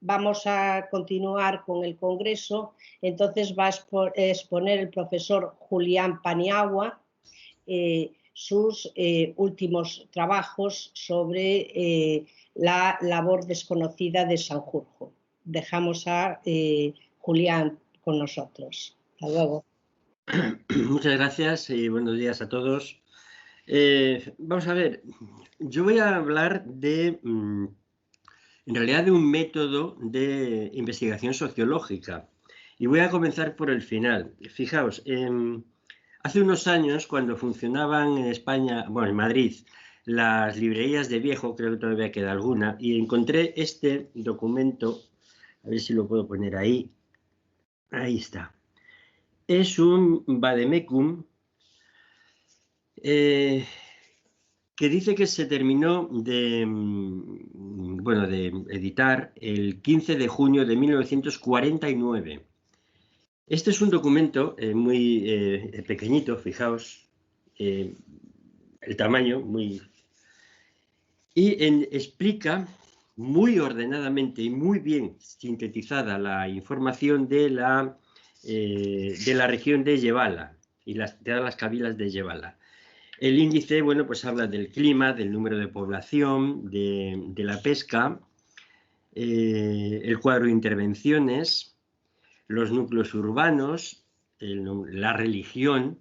Vamos a continuar con el congreso, entonces va a exponer el profesor Julián Paniagua sus últimos trabajos sobre la labor desconocida de Sanjurjo. Dejamos a Julián con nosotros. Hasta luego. Muchas gracias y buenos días a todos. Vamos a ver, yo voy a hablar en realidad de un método de investigación sociológica y voy a comenzar por el final. Fijaos, hace unos años, cuando funcionaban en España, bueno, en Madrid, las librerías de viejo, creo que todavía queda alguna, y encontré este documento, a ver si lo puedo poner ahí. Ahí está. Es un vademecum que dice que se terminó de editar el 15 de junio de 1949. Este es un documento muy pequeñito, fijaos, el tamaño, explica muy ordenadamente y muy bien sintetizada la información de la región de Yebala y de todas las kabilas de Yebala. El índice, bueno, pues habla del clima, del número de población, de la pesca, el cuadro de intervenciones, los núcleos urbanos, la religión,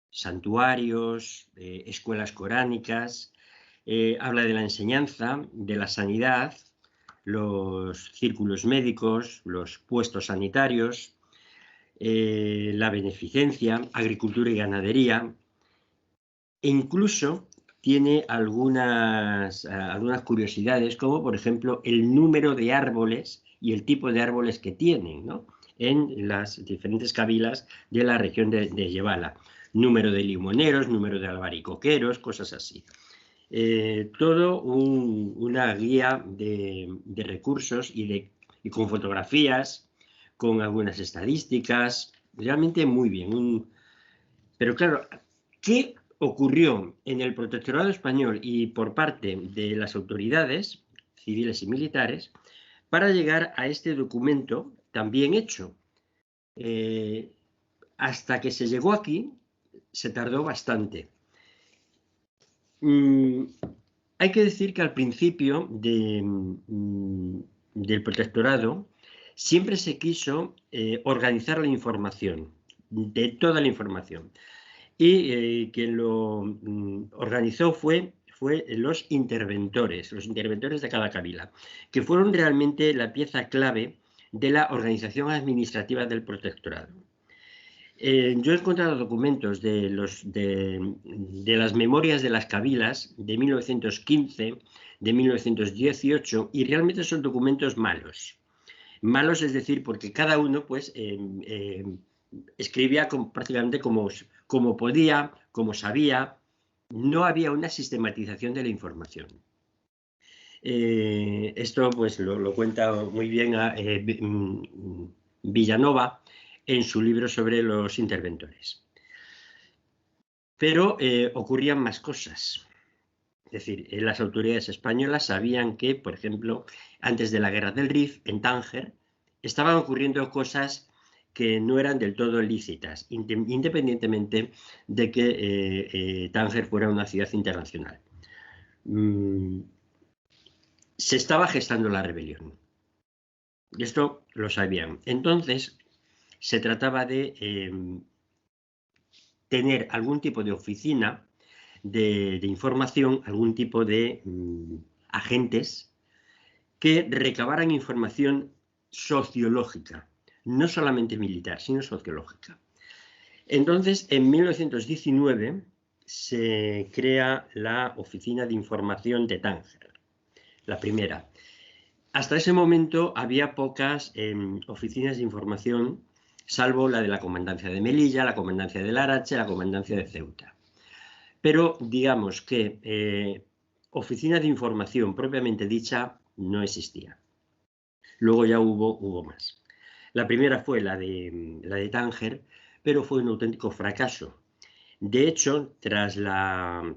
santuarios, escuelas coránicas, habla de la enseñanza, de la sanidad, los círculos médicos, los puestos sanitarios, la beneficencia, agricultura y ganadería, e incluso tiene algunas curiosidades, como por ejemplo el número de árboles y el tipo de árboles que tienen, ¿no?, en las diferentes kabilas de la región de Yebala. Número de limoneros, número de albaricoqueros, cosas así. Todo una guía de recursos y con fotografías, con algunas estadísticas, realmente muy bien. Pero claro, ¿qué ocurrió en el protectorado español y por parte de las autoridades civiles y militares para llegar a este documento tan bien hecho? Hasta que se llegó aquí se tardó bastante. Hay que decir que al principio del protectorado siempre se quiso organizar la información, de toda la información. Y quien lo organizó fue los interventores de cada kabila, que fueron realmente la pieza clave de la organización administrativa del protectorado. Yo he encontrado documentos de las memorias de las kabilas de 1915, de 1918, y realmente son documentos malos. Malos, es decir, porque cada uno pues escribía prácticamente como podía, como sabía. No había una sistematización de la información. Esto pues lo cuenta muy bien Villanova en su libro sobre los interventores. Pero ocurrían más cosas. Es decir, las autoridades españolas sabían que, por ejemplo, antes de la Guerra del Rif, en Tánger, estaban ocurriendo cosas que no eran del todo lícitas, independientemente de que Tánger fuera una ciudad internacional. Se estaba gestando la rebelión. Y esto lo sabían. Entonces, se trataba de tener algún tipo de oficina de información, algún tipo de agentes que recabaran información sociológica, no solamente militar, sino sociológica. Entonces, en 1919 se crea la Oficina de Información de Tánger, la primera. Hasta ese momento había pocas oficinas de información, salvo la de la Comandancia de Melilla, la Comandancia de Larache, la Comandancia de Ceuta. Pero digamos que oficina de información propiamente dicha no existía. Luego ya hubo más. La primera fue la de Tánger, pero fue un auténtico fracaso. De hecho, tras las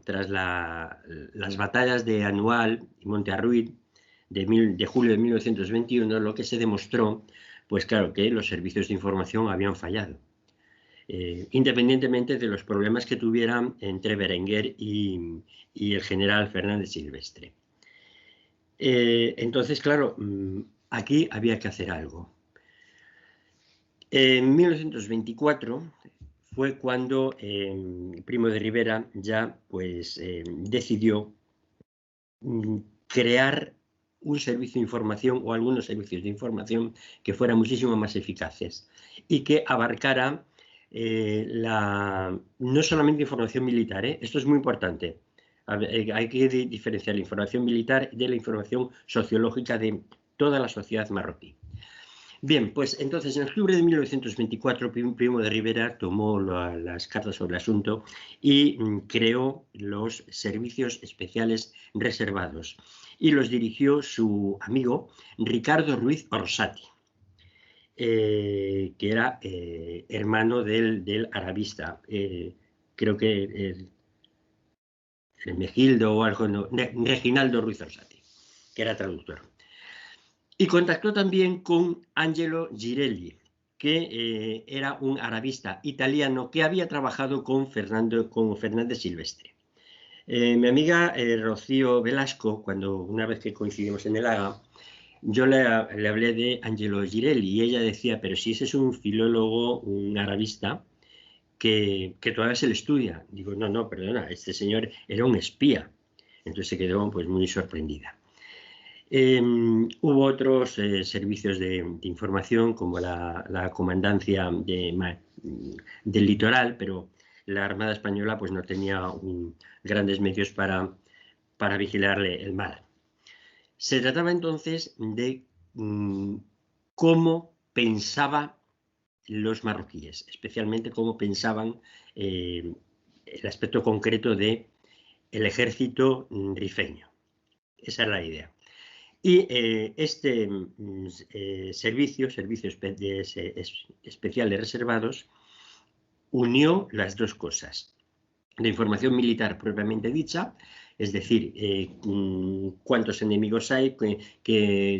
batallas de Anual y Monte Arruit de julio de 1921, lo que se demostró, pues claro, que los servicios de información habían fallado. Independientemente de los problemas que tuvieran entre Berenguer y el general Fernández Silvestre. Entonces, claro, aquí había que hacer algo. En 1924 fue cuando Primo de Rivera ya pues, decidió crear un servicio de información o algunos servicios de información que fueran muchísimo más eficaces y que abarcara no solamente información militar, esto es muy importante. Hay que diferenciar la información militar de la información sociológica de toda la sociedad marroquí. Bien, pues entonces en octubre de 1924 Primo de Rivera tomó las cartas sobre el asunto y creó los servicios especiales reservados y los dirigió su amigo Ricardo Ruiz Orsatti, que era hermano del arabista, creo que Mejildo o algo, no, Reginaldo Ruiz Orsatti, que era traductor. Y contactó también con Angelo Girelli, que era un arabista italiano que había trabajado con Fernández Silvestre. Mi amiga Rocío Velasco, una vez que coincidimos en el Haga, yo le hablé de Angelo Girelli y ella decía, pero si ese es un filólogo, un arabista, que todavía se le estudia. Digo, no, perdona, este señor era un espía. Entonces se quedó pues, muy sorprendida. Hubo otros servicios de información como la comandancia del litoral, pero la Armada Española pues, no tenía grandes medios para vigilarle el mar. Se trataba entonces de cómo pensaban los marroquíes, especialmente cómo pensaban el aspecto concreto del ejército rifeño. Esa es la idea. Y este servicio especial de reservados unió las dos cosas. La información militar propiamente dicha, es decir, cuántos enemigos hay,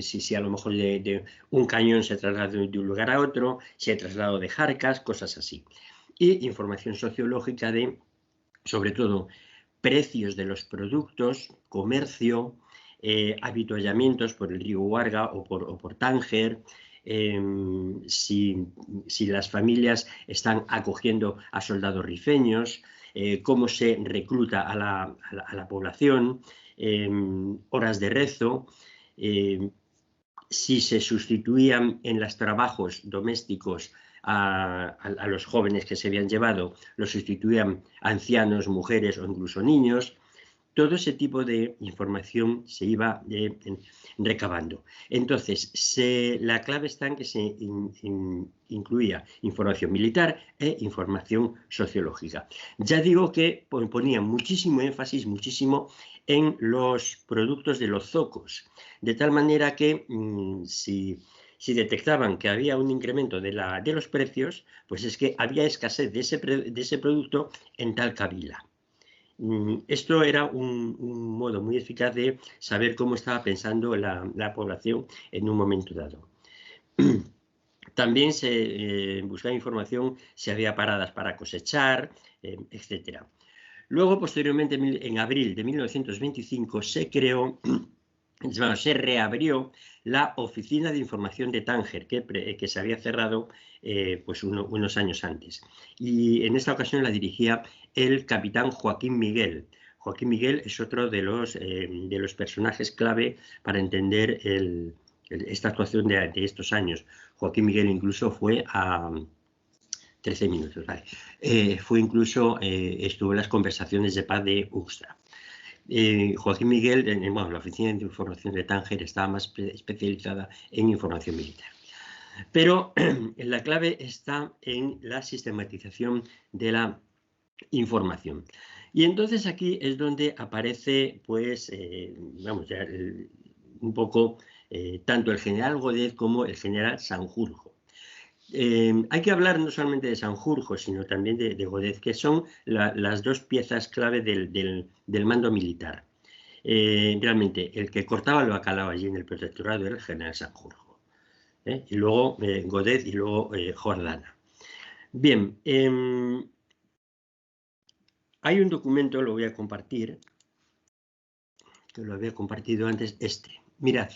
si a lo mejor de un cañón se traslada de un lugar a otro, si hay traslado de jarcas, cosas así. Y información sociológica de, sobre todo, precios de los productos, comercio, habituallamientos por el río Huarga o por Tánger, si las familias están acogiendo a soldados rifeños, cómo se recluta a la población, horas de rezo, si se sustituían en los trabajos domésticos a los jóvenes que se habían llevado, los sustituían ancianos, mujeres o incluso niños. Todo ese tipo de información se iba recabando. Entonces, la clave está en que se incluía información militar e información sociológica. Ya digo que ponía muchísimo énfasis, en los productos de los zocos, de tal manera que si detectaban que había un incremento de los precios, pues es que había escasez de ese producto en tal kabila. Esto era un modo muy eficaz de saber cómo estaba pensando la población en un momento dado. También se buscaba información si había paradas para cosechar, etc. Luego, posteriormente, en abril de 1925, se reabrió la Oficina de Información de Tánger, que se había cerrado pues unos años antes. Y en esta ocasión la dirigía el capitán Joaquín Miguel. Joaquín Miguel es otro de los personajes clave para entender esta actuación de estos años. Joaquín Miguel incluso fue a 13 minutos, vale. Estuvo en las conversaciones de paz de Uxtra. Joaquín Miguel, la Oficina de Información de Tánger estaba más especializada en información militar. Pero la clave está en la sistematización de la información. Y entonces aquí es donde aparece, pues, un poco tanto el general Godet como el general Sanjurjo. Hay que hablar no solamente de Sanjurjo, sino también de Godet, que son las dos piezas clave del mando militar. realmente el que cortaba el bacalao allí en el protectorado era el general Sanjurjo, y luego Godet y luego Jordana. Bien, hay un documento, lo voy a compartir, que lo había compartido antes, mirad.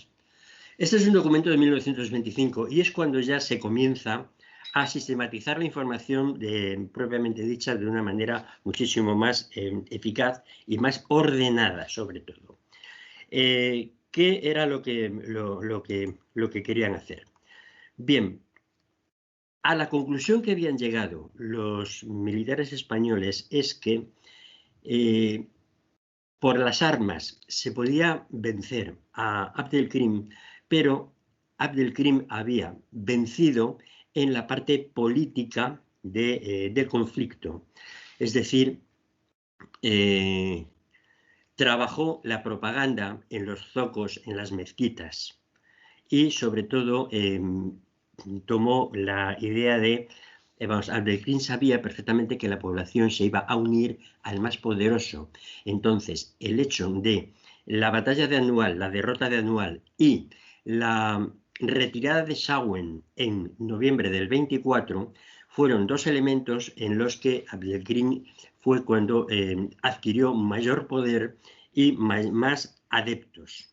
Este es un documento de 1925 y es cuando ya se comienza a sistematizar la información propiamente dicha de una manera muchísimo más eficaz y más ordenada, sobre todo. ¿Qué era lo que querían hacer? Bien, a la conclusión que habían llegado los militares españoles es que por las armas se podía vencer a Abdelkrim, pero Abdelkrim había vencido en la parte política del conflicto. Es decir, trabajó la propaganda en los zocos, en las mezquitas, y sobre todo tomó la idea de, Abdelkrim sabía perfectamente que la población se iba a unir al más poderoso. Entonces, el hecho de la batalla de Anual, la derrota de Anual y la retirada de Sawen en noviembre del 24 fueron dos elementos en los que Abdelkrim fue cuando adquirió mayor poder y más adeptos.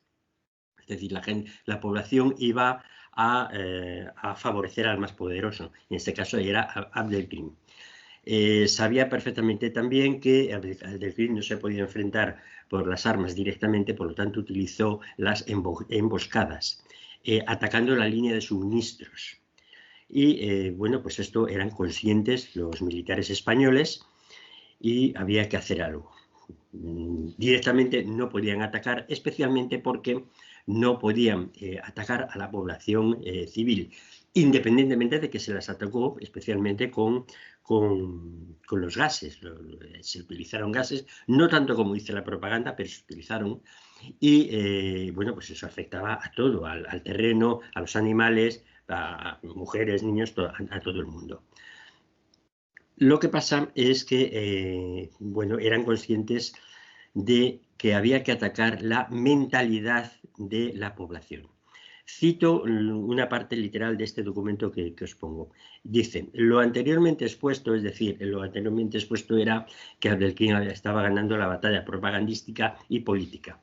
Es decir, la población iba a favorecer al más poderoso. En este caso era Abdelkrim. Sabía perfectamente también que Abdelkrim no se podía enfrentar por las armas directamente, por lo tanto utilizó las emboscadas, atacando la línea de suministros. Y bueno, pues esto eran conscientes los militares españoles y había que hacer algo. Directamente no podían atacar, especialmente porque no podían atacar a la población civil, independientemente de que se las atacó especialmente con los gases. Se utilizaron gases, no tanto como dice la propaganda, pero se utilizaron. Y bueno, pues eso afectaba a todo, al terreno, a los animales, a mujeres, niños, a todo el mundo. Lo que pasa es que, bueno, eran conscientes de que había que atacar la mentalidad de la población. Cito una parte literal de este documento que os pongo. Dice, lo anteriormente expuesto, es decir, lo anteriormente expuesto era que Abdelkrim estaba ganando la batalla propagandística y política.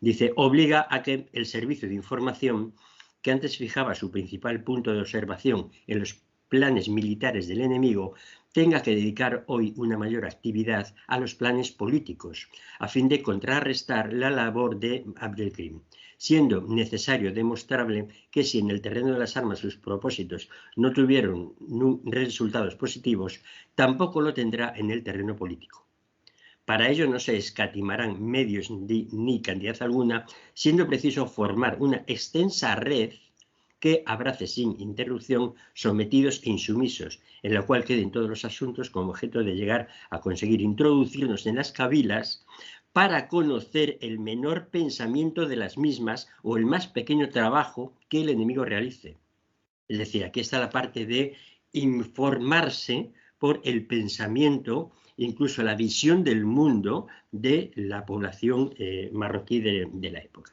Dice, obliga a que el servicio de información, que antes fijaba su principal punto de observación en los planes militares del enemigo, tenga que dedicar hoy una mayor actividad a los planes políticos, a fin de contrarrestar la labor de Abdelkrim, siendo necesario demostrable que si en el terreno de las armas sus propósitos no tuvieron resultados positivos, tampoco lo tendrá en el terreno político. Para ello no se escatimarán medios ni cantidad alguna, siendo preciso formar una extensa red que abrace sin interrupción sometidos e insumisos, en la cual queden todos los asuntos con objeto de llegar a conseguir introducirnos en las cabilas para conocer el menor pensamiento de las mismas o el más pequeño trabajo que el enemigo realice. Es decir, aquí está la parte de informarse por el pensamiento, incluso la visión del mundo de la población marroquí de la época.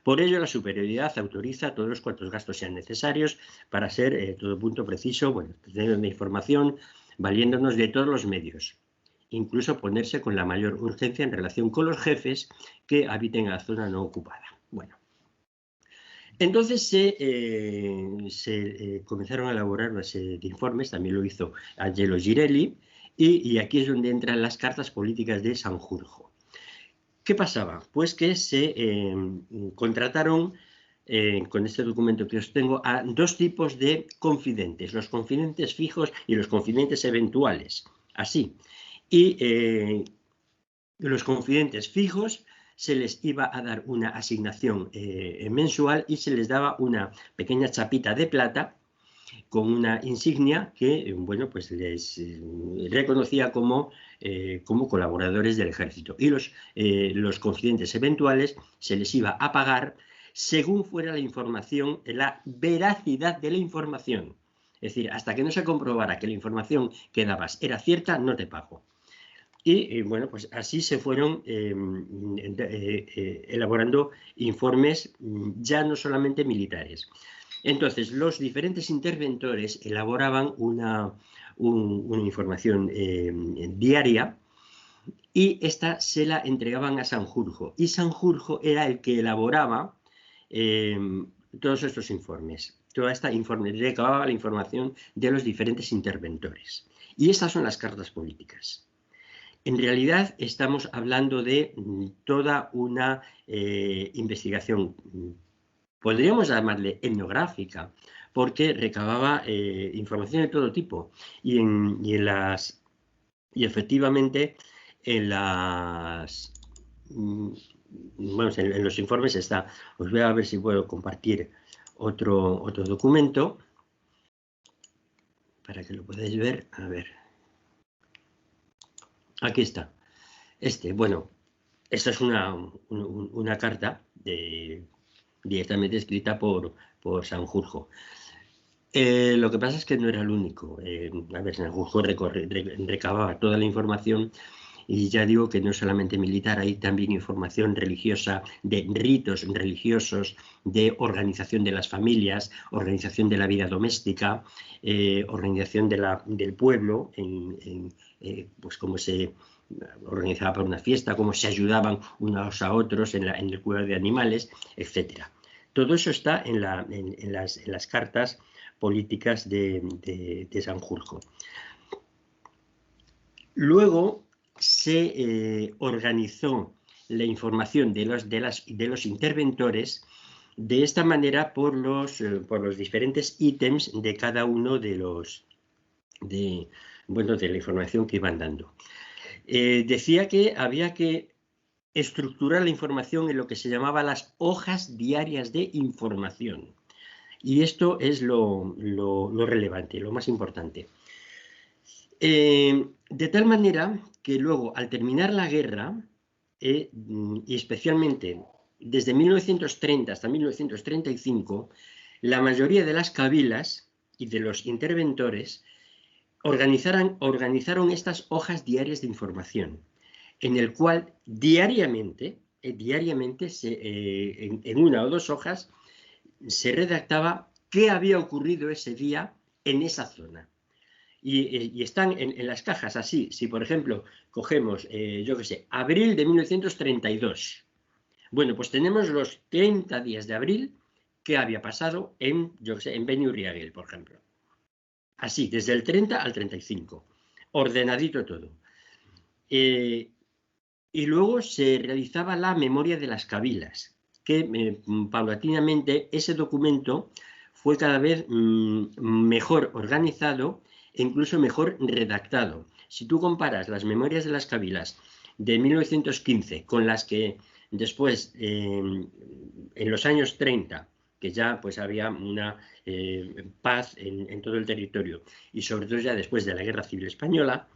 Por ello, la superioridad autoriza todos los cuantos gastos sean necesarios para ser todo punto preciso, bueno, tener una información valiéndonos de todos los medios, incluso ponerse con la mayor urgencia en relación con los jefes que habiten en la zona no ocupada. Bueno, entonces se comenzaron a elaborar una serie de informes, también lo hizo Angelo Girelli, y aquí es donde entran las cartas políticas de Sanjurjo. ¿Qué pasaba? Pues que se contrataron, con este documento que os tengo, a dos tipos de confidentes, los confidentes fijos y los confidentes eventuales, así. Y los confidentes fijos se les iba a dar una asignación mensual y se les daba una pequeña chapita de plata con una insignia que, bueno, pues les reconocía como colaboradores del ejército. Y los confidentes eventuales se les iba a pagar según fuera la información, la veracidad de la información. Es decir, hasta que no se comprobara que la información que dabas era cierta, no te pago. Y bueno, pues así se fueron elaborando informes ya no solamente militares. Entonces, los diferentes interventores elaboraban una información diaria y esta se la entregaban a Sanjurjo. Y Sanjurjo era el que elaboraba todos estos informes. Toda esta recababa la información de los diferentes interventores. Y estas son las cartas políticas. En realidad estamos hablando de toda una investigación, podríamos llamarle etnográfica, porque recababa información de todo tipo. Y efectivamente en los informes está. Os voy a ver si puedo compartir otro documento para que lo podáis ver. A ver. Aquí está. Bueno, esta es una carta directamente escrita por Sanjurjo. Lo que pasa es que no era el único. A ver, Sanjurjo recababa toda la información y ya digo que no solamente militar, hay también información religiosa, de ritos religiosos, de organización de las familias, organización de la vida doméstica, organización del pueblo, pues cómo se organizaba para una fiesta, cómo se ayudaban unos a otros en el cuidado de animales, etc. Todo eso está en las cartas políticas de Sanjurjo. Luego se organizó la información de los interventores de esta manera por los diferentes ítems de cada uno de la información que iban dando. Decía que había que estructurar la información en lo que se llamaba las hojas diarias de información. Y esto es lo relevante, lo más importante. De tal manera que luego, al terminar la guerra, y especialmente desde 1930 hasta 1935, la mayoría de las kabilas y de los interventores organizaron estas hojas diarias de información, en el cual diariamente en una o dos hojas se redactaba qué había ocurrido ese día en esa zona. Y están en las cajas así. Si, por ejemplo, cogemos, yo qué sé, abril de 1932. Bueno, pues tenemos los 30 días de abril que había pasado en Beni-Urriaguel, por ejemplo. Así, desde el 30 al 35. Ordenadito todo. Y luego se realizaba la memoria de las kabilas, que paulatinamente ese documento fue cada vez mejor organizado e incluso mejor redactado. Si tú comparas las memorias de las kabilas de 1915 con las que después, en los años 30, que ya pues había una paz en todo el territorio, y sobre todo ya después de la Guerra Civil Española,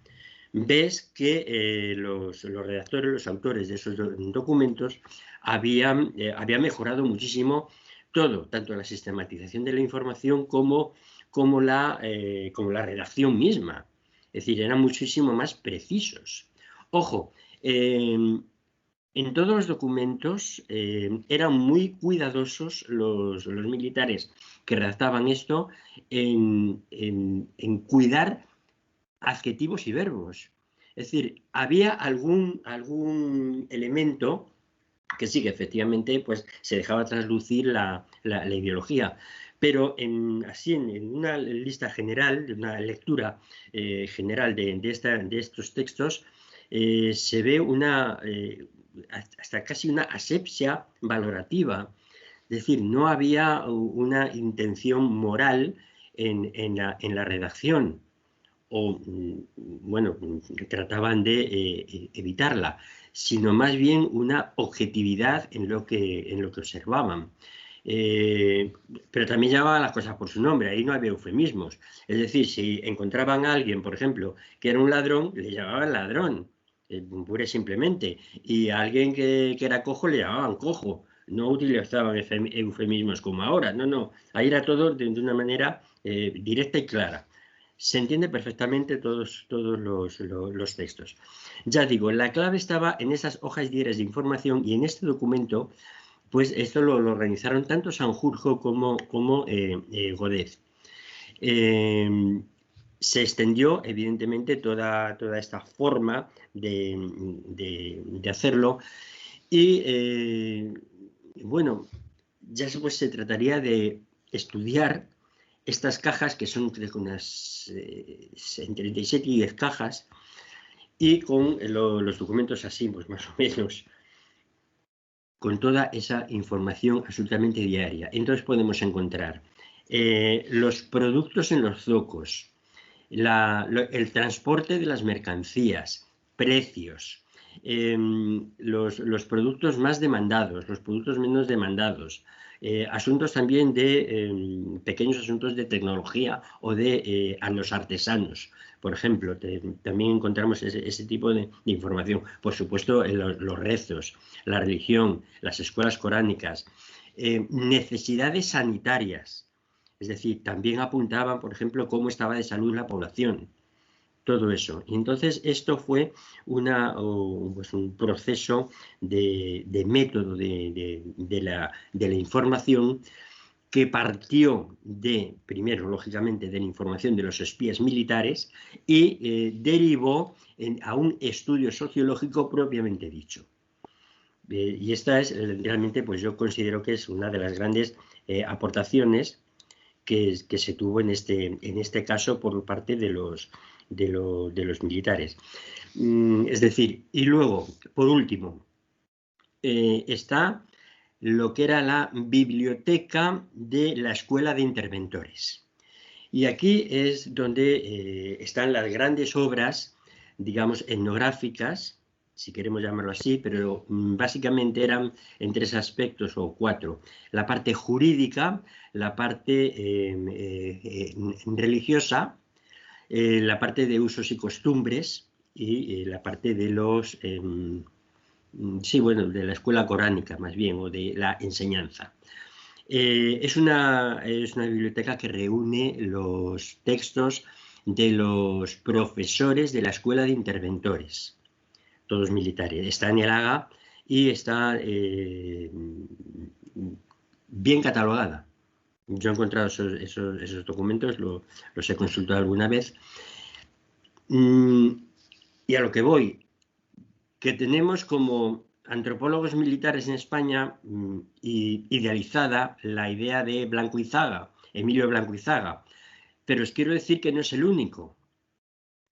ves que los redactores, los autores de esos documentos habían mejorado muchísimo todo, tanto la sistematización de la información como la redacción misma. Es decir, eran muchísimo más precisos. Ojo, en todos los documentos eran muy cuidadosos los militares que redactaban esto en cuidar adjetivos y verbos. Es decir, había algún elemento que sí, que efectivamente pues, se dejaba traslucir la ideología, pero en una lista general, de una lectura general de estos textos, se ve hasta casi una asepsia valorativa. Es decir, no había una intención moral en la redacción, o, bueno, trataban de evitarla, sino más bien una objetividad en lo que observaban. Pero también llamaban las cosas por su nombre, ahí no había eufemismos. Es decir, si encontraban a alguien, por ejemplo, que era un ladrón, le llamaban ladrón, pura y simplemente. Y a alguien que era cojo le llamaban cojo. No utilizaban eufemismos como ahora, no. Ahí era todo de una manera directa y clara. se entiende perfectamente todos los textos. Ya digo, la clave estaba en esas hojas diarias de información y en este documento, pues esto lo organizaron tanto Sanjurjo como Godet. Se extendió, evidentemente, toda esta forma de hacerlo y, bueno, ya pues se trataría de estudiar estas cajas, que son unas entre 37 y 10 cajas, y con los documentos así, pues más o menos, con toda esa información absolutamente diaria. Entonces podemos encontrar los productos en los zocos, el transporte de las mercancías, precios, los productos más demandados, los productos menos demandados, asuntos también de pequeños asuntos de tecnología o de a los artesanos. Por ejemplo, también encontramos ese tipo de información. Por supuesto, los rezos, la religión, las escuelas coránicas, necesidades sanitarias. Es decir, también apuntaban, por ejemplo, cómo estaba de salud la población. Todo eso. Y entonces esto fue pues un proceso de método de la información que partió primero, lógicamente, de la información de los espías militares y derivó a un estudio sociológico propiamente dicho. Y esta es realmente, pues yo considero que es una de las grandes aportaciones que se tuvo en este caso por parte de los militares. Es decir, y luego, por último, está lo que era la biblioteca de la Escuela de Interventores. Y aquí es donde están las grandes obras, digamos, etnográficas, si queremos llamarlo así, pero básicamente eran en 3 aspectos o 4. La parte jurídica, la parte religiosa, la parte de usos y costumbres y la parte de los, sí, bueno, de la escuela coránica más bien, o de la enseñanza. Es una biblioteca que reúne los textos de los profesores de la Escuela de Interventores, todos militares. Está en el Haga y está bien catalogada. Yo he encontrado esos documentos, los he consultado alguna vez. Y a lo que voy, que tenemos como antropólogos militares en España idealizada la idea de Blanco Izaga, Emilio Blanco Izaga, pero os quiero decir que no es el único.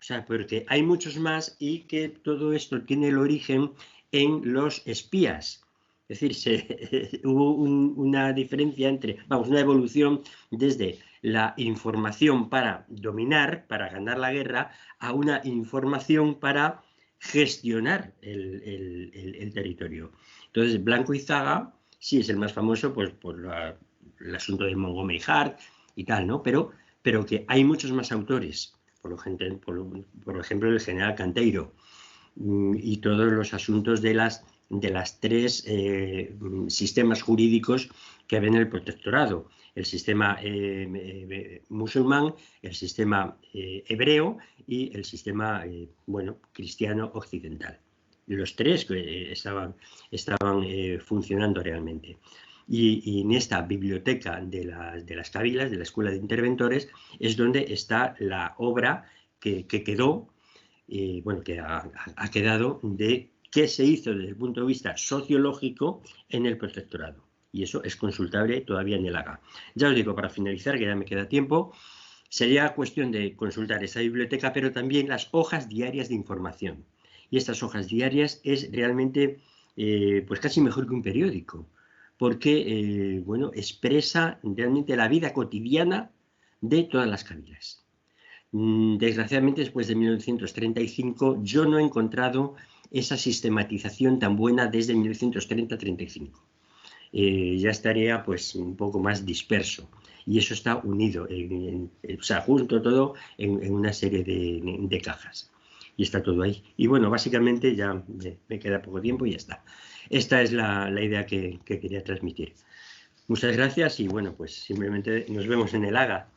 O sea, porque hay muchos más y que todo esto tiene el origen en los espías. Es decir, hubo una diferencia una evolución desde la información para dominar, para ganar la guerra, a una información para gestionar el territorio. Entonces, Blanco Izaga sí es el más famoso, pues por el asunto de Montgomery Hart y tal, ¿no? Pero que hay muchos más autores. Por ejemplo, el general Canteiro y todos los asuntos de las 3 sistemas jurídicos que ven el protectorado. El sistema musulmán, el sistema hebreo y el sistema cristiano occidental. Los 3 estaban funcionando realmente. Y en esta biblioteca de las Cabilas, de la Escuela de Interventores, es donde está la obra que quedó, que ha quedado de qué se hizo desde el punto de vista sociológico en el protectorado. Y eso es consultable todavía en el Haga. Ya os digo, para finalizar, que ya me queda tiempo, sería cuestión de consultar esa biblioteca, pero también las hojas diarias de información. Y estas hojas diarias es realmente pues casi mejor que un periódico, porque expresa realmente la vida cotidiana de todas las cabilas. Desgraciadamente, después de 1935, yo no he encontrado esa sistematización tan buena desde 1930-35. Ya estaría pues un poco más disperso. Y eso está unido, o sea, junto todo en una serie de cajas. Y está todo ahí. Y bueno, básicamente ya me queda poco tiempo y ya está. Esta es la idea que quería transmitir. Muchas gracias y bueno, pues simplemente nos vemos en el Haga.